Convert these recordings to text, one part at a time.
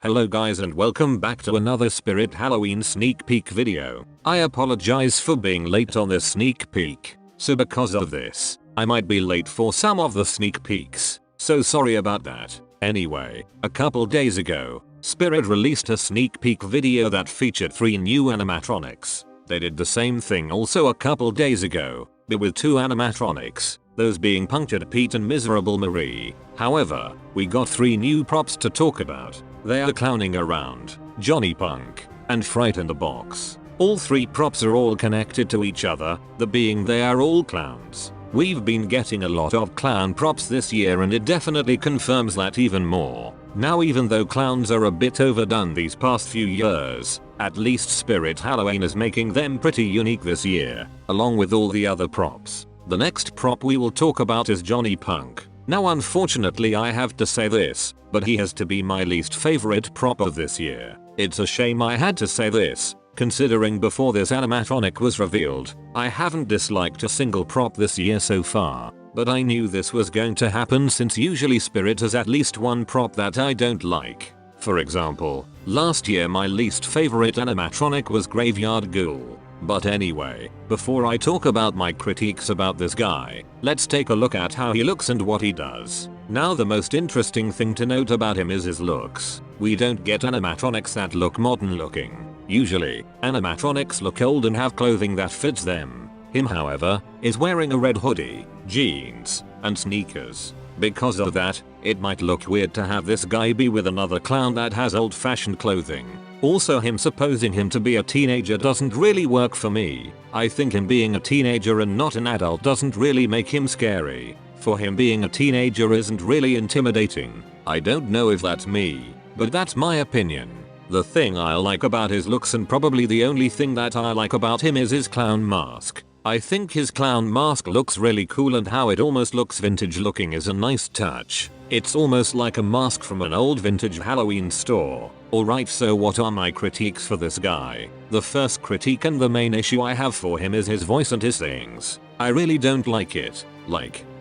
Hello guys and welcome back to another Spirit Halloween sneak peek video. I apologize for being late on this sneak peek. So because of this, I might be late for some of the sneak peeks. So sorry about that. Anyway, a couple days ago, Spirit released a sneak peek video that featured 3 new animatronics. They did the same thing also a couple days ago, but with 2 animatronics, those being Punctured Pete and Miserable Marie. However, we got 3 new props to talk about. They are Clowning Around, Johnny Punk, and Fright in the Box. All 3 props are all connected to each other, the being they are all clowns. We've been getting a lot of clown props this year and it definitely confirms that even more. Now even though clowns are a bit overdone these past few years, at least Spirit Halloween is making them pretty unique this year, along with all the other props. The next prop we will talk about is Johnny Punk. Now unfortunately I have to say this, but he has to be my least favorite prop of this year. It's a shame I had to say this, considering before this animatronic was revealed, I haven't disliked a single prop this year so far. But I knew this was going to happen since usually Spirit has at least one prop that I don't like. For example, last year my least favorite animatronic was Graveyard Ghoul. But anyway, before I talk about my critiques about this guy, let's take a look at how he looks and what he does. Now the most interesting thing to note about him is his looks. We don't get animatronics that look modern looking. Usually, animatronics look old and have clothing that fits them. Him however, is wearing a red hoodie, jeans, and sneakers. Because of that, it might look weird to have this guy be with another clown that has old-fashioned clothing. Also him supposing him to be a teenager doesn't really work for me. I think him being a teenager and not an adult doesn't really make him scary. For him being a teenager isn't really intimidating. I don't know if that's me, but that's my opinion. The thing I like about his looks and probably the only thing that I like about him is his clown mask. I think his clown mask looks really cool and how it almost looks vintage looking is a nice touch. It's almost like a mask from an old vintage Halloween store. Alright, so what are my critiques for this guy? The first critique and the main issue I have for him is his voice and his sayings. I really don't like it.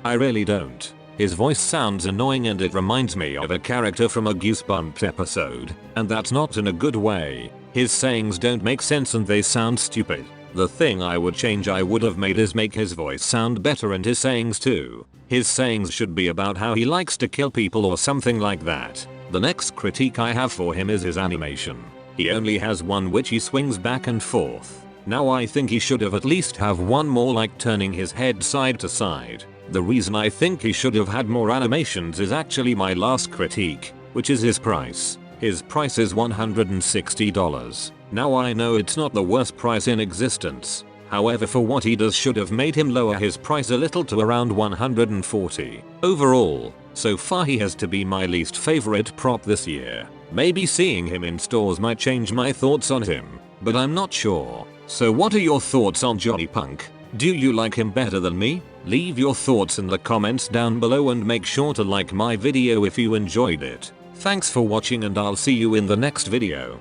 I really don't. His voice sounds annoying and it reminds me of a character from a Goosebumps episode, and that's not in a good way. His sayings don't make sense and they sound stupid. The thing I would change I would have made is make his voice sound better and his sayings too. His sayings should be about how he likes to kill people or something like that. The next critique I have for him is his animation. He only has one which he swings back and forth. Now I think he should have at least have one more like turning his head side to side. The reason I think he should have had more animations is actually my last critique, which is his price. His price is $160. Now I know it's not the worst price in existence. However, for what he does should have made him lower his price a little to around $140. Overall, so far he has to be my least favorite prop this year. Maybe seeing him in stores might change my thoughts on him, but I'm not sure. So what are your thoughts on Johnny Punk? Do you like him better than me? Leave your thoughts in the comments down below and make sure to like my video if you enjoyed it. Thanks for watching and I'll see you in the next video.